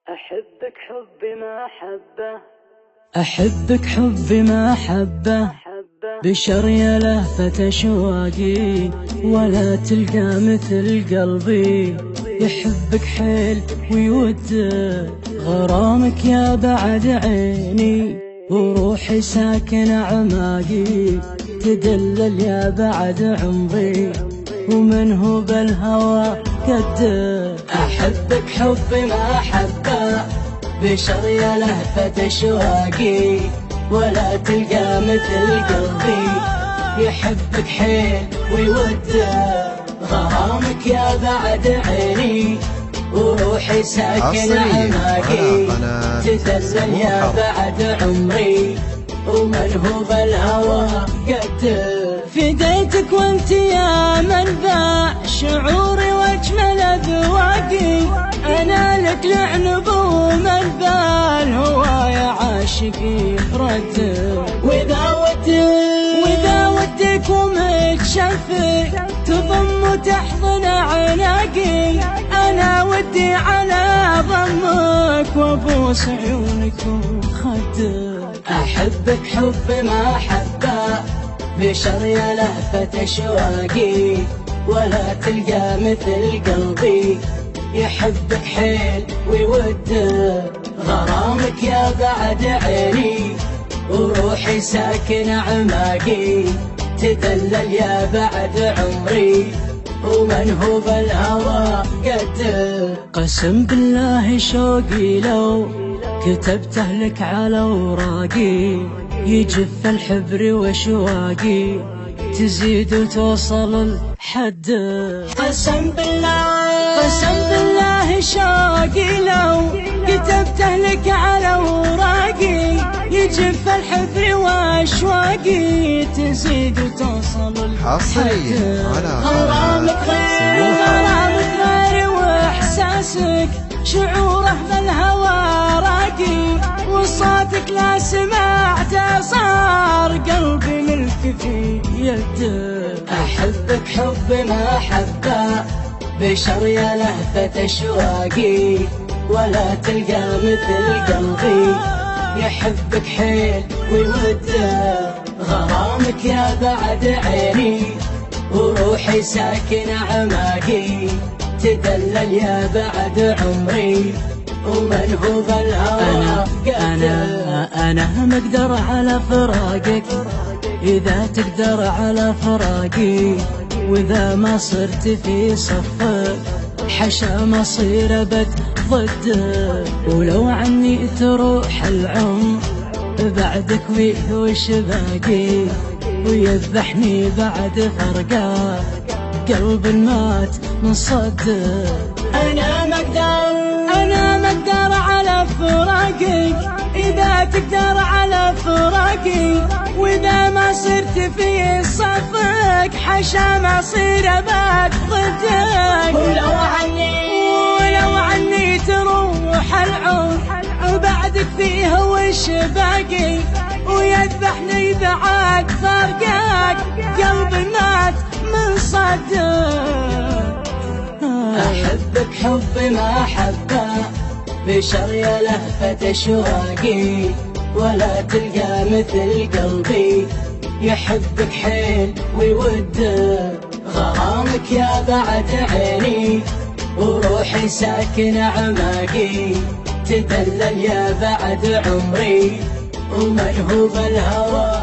أحبك حب ما حبه، أحبك حب ما حبه، بشر يا لهفة أشواقي، ولا تلقى مثل قلبي يحبك حيل ويوده. غرامك يا بعد عيني وروحي ساكن أعماقي، تدلل يا بعد عمري ومن هو بالهوى قده. أحبك حب ما حبه، بشر يا لهفة أشواقي، ولا تلقى مثل قلبي يحبك حيل ويوده. غرامك يا بعد عيني وروحي ساكن أعماقي، تدلل يا بعد عمري ومن هو بالهوى قده. فديتك وانت يا منبع شعوري واجمل اذواقي، انا لك لعنب ومنبع الهوايا عاشقي رده. واذا ودك ومتشفق تضم وتحضن عناقي، انا ودي على ضمك وابوس عيونك وخدك. احبك حب ما حبه، بشر يا لهفة أشواقي، ولا تلقى مثل قلبي يحبك حيل ويوده. غرامك يا بعد عيني وروحي ساكن أعماقي، تدلل يا بعد عمري ومن هو بالهوى قده. قسم بالله شوقي لو كتبته لك على اوراقي، يجف الحبر واشواقي تزيد وتوصل الحد. قسم بالله شوقي لو كتبته لك على اوراقي، يجف الحبر واشواقي تزيد وتوصل الحد. غرامك غير واحساسك شعوره بالهوى راقي، وصوتك لا سمعته صار قلبي ملك في يده. أحبك حب ما حبه، بشر يا لهفة أشواقي، ولا تلقى مثل قلبي يحبك حيل ويوده. غرامك يا بعد عيني وروحي ساكن أعماقي، تدلل يا بعد عمري ومن هو بالهوى قده. أنا ما أقدر على فراقك إذا تقدر على فراقي، وإذا ما صرت في صفك حشا مصير أبد ضده. ولو عني تروح العمر بعدك وش باقي، ويذبحني بعد فرقاك قلب مات من صده. أنا ما أقدر على فراقك إذا تقدر على فراقي، وإذا ما صرت في صفك حشا مصير أبد ضدك. ولو عني تروح العمر وبعدك فيه وش باقي، ويذبحني بعد فرقك قلبي مات من صدق. أحبك حب ما حبه، بشر يا لهفة أشواقي، ولا تلقى مثل قلبي يحبك حيل ويوده. غرامك يا بعد عيني وروحي ساكن أعماقي، تدلل يا بعد عمري ومن هو بالهوى